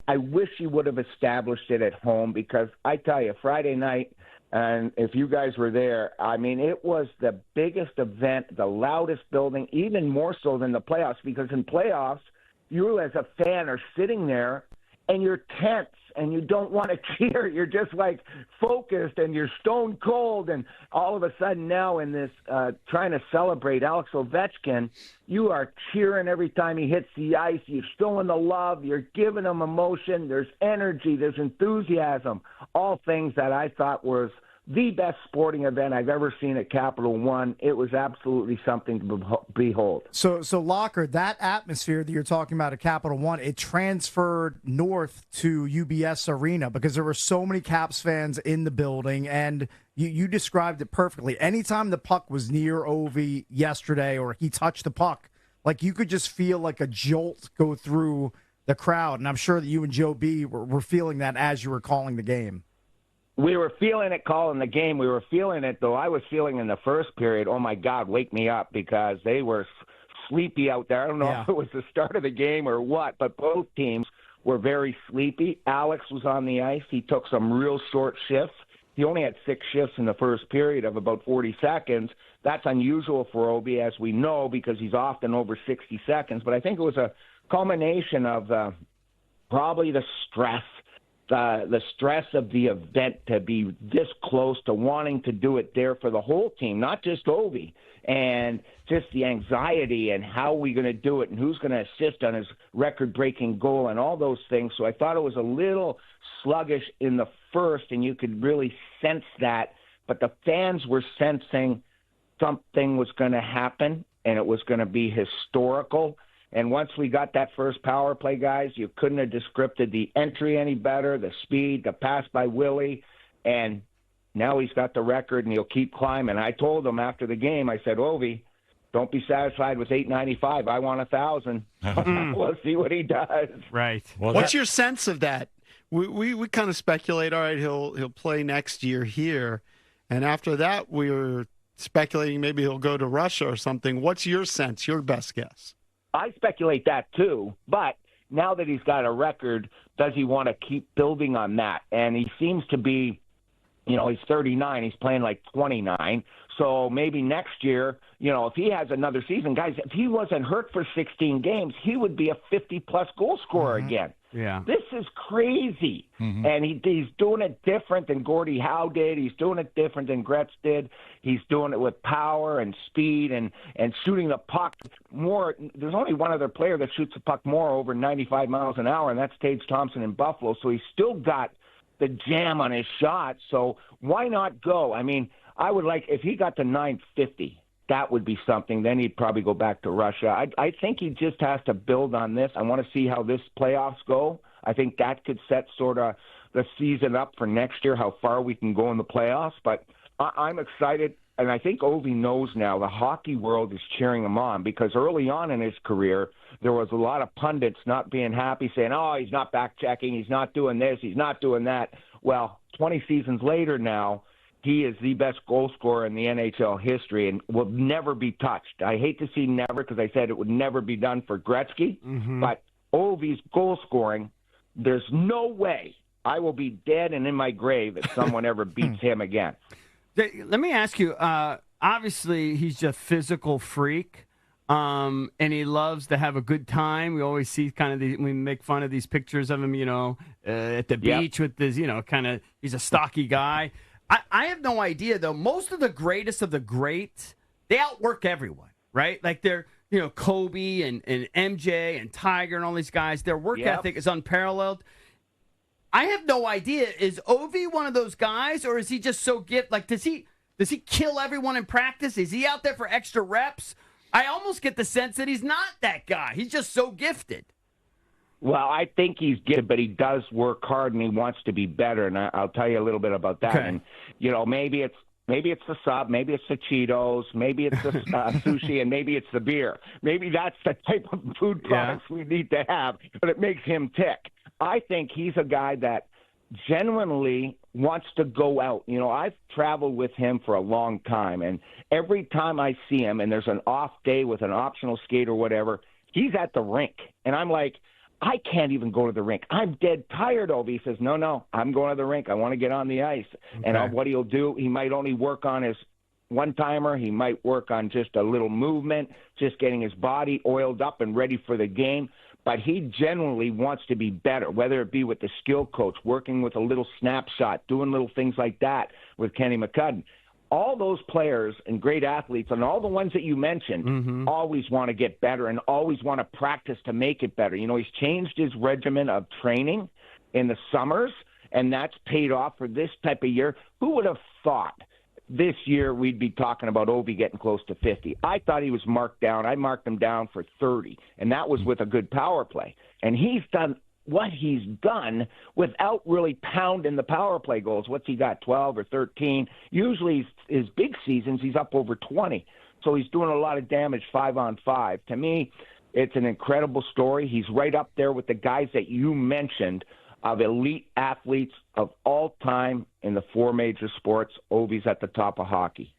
I wish he would have established it at home because I tell you, Friday night, and if you guys were there, I mean, it was the biggest event, the loudest building, even more so than the playoffs, because in playoffs, you as a fan are sitting there and you're tense and you don't want to cheer. You're just like focused and you're stone cold. And all of a sudden now in this trying to celebrate Alex Ovechkin, you are cheering every time he hits the ice. You're showing the love. You're giving him emotion. There's energy. There's enthusiasm. All things that I thought was the best sporting event I've ever seen at Capital One. It was absolutely something to behold. So Locker, that atmosphere that you're talking about at Capital One, it transferred north to UBS Arena because there were so many Caps fans in the building, and you described it perfectly. Anytime the puck was near Ovi yesterday or he touched the puck, like you could just feel like a jolt go through the crowd, and I'm sure that you and Joe B were feeling that as you were calling the game. We were feeling it calling the game. We were feeling it, though. I was feeling in the first period, oh, my God, wake me up, because they were sleepy out there. I don't know if it was the start of the game or what, but both teams were very sleepy. Alex was on the ice. He took some real short shifts. He only had 6 shifts in the first period of about 40 seconds. That's unusual for Obi, as we know, because he's often over 60 seconds. But I think it was a culmination of probably the stress of the event, to be this close to wanting to do it there for the whole team, not just Ovi, and just the anxiety and how we're going to do it and who's going to assist on his record-breaking goal and all those things. So I thought it was a little sluggish in the first, and you could really sense that. But the fans were sensing something was going to happen, and it was going to be historical. And once we got that first power play, guys, you couldn't have described the entry any better, the speed, the pass by Willie, and now he's got the record and he'll keep climbing. I told him after the game, I said, Ovi, don't be satisfied with 895. I want 1,000. We'll see what he does. Right. Well, what's your sense of that? We kind of speculate, all right, he'll play next year here, and after that we were speculating maybe he'll go to Russia or something. What's your sense, your best guess? I speculate that too, but now that he's got a record, does he want to keep building on that? And he seems to be, he's 39, he's playing like 29. So maybe next year, if he has another season, guys, if he wasn't hurt for 16 games, he would be a 50-plus goal scorer again. Yeah. This is crazy. And he's doing it different than Gordie Howe did. He's doing it different than Gretz did. He's doing it with power and speed and shooting the puck more. There's only one other player that shoots the puck more over 95 miles an hour, and that's Tage Thompson in Buffalo. So he's still got the jam on his shot. So why not go? I mean, I would like, if he got to 950, that would be something. Then he'd probably go back to Russia. I think he just has to build on this. I want to see how this playoffs go. I think that could set sort of the season up for next year, how far we can go in the playoffs. But I'm excited, and I think Ovi knows now the hockey world is cheering him on, because early on in his career, there was a lot of pundits not being happy, saying, oh, he's not back-checking, he's not doing this, he's not doing that. Well, 20 seasons later now, he is the best goal scorer in the NHL history and will never be touched. I hate to see never, because I said it would never be done for Gretzky. But Ovi's goal scoring, there's no way I will be dead and in my grave if someone ever beats him again. Let me ask you, obviously he's a physical freak, and he loves to have a good time. We always see we make fun of these pictures of him, at the beach with this, he's a stocky guy. I have no idea, though. Most of the greatest of the greats, they outwork everyone, right? Like they're, Kobe and MJ and Tiger and all these guys, their work ethic is unparalleled. I have no idea. Is Ovi one of those guys, or is he just so gifted? Like, does he kill everyone in practice? Is he out there for extra reps? I almost get the sense that he's not that guy. He's just so gifted. Well, I think he's good, but he does work hard and he wants to be better, and I'll tell you a little bit about that. Okay. And maybe it's the sub, maybe it's the Cheetos, maybe it's the sushi, and maybe it's the beer. Maybe that's the type of food products we need to have, but it makes him tick. I think he's a guy that genuinely wants to go out. I've traveled with him for a long time, and every time I see him and there's an off day with an optional skate or whatever, he's at the rink, and I'm like, I can't even go to the rink. I'm dead tired, Ovi. He says, no, I'm going to the rink. I want to get on the ice. Okay. And what he'll do, he might only work on his one-timer. He might work on just a little movement, just getting his body oiled up and ready for the game. But he generally wants to be better, whether it be with the skill coach, working with a little snapshot, doing little things like that with Kenny McCudden. All those players and great athletes, and all the ones that you mentioned, always want to get better and always want to practice to make it better. You know, he's changed his regimen of training in the summers, and that's paid off for this type of year. Who would have thought this year we'd be talking about Ovi getting close to 50? I thought he was marked down. I marked him down for 30, and that was with a good power play. And he's done what he's done without really pounding the power play goals. What's he got, 12 or 13? Usually his big seasons, he's up over 20. So he's doing a lot of damage 5-on-5. To me, it's an incredible story. He's right up there with the guys that you mentioned of elite athletes of all time in the four major sports. Ovi's at the top of hockey.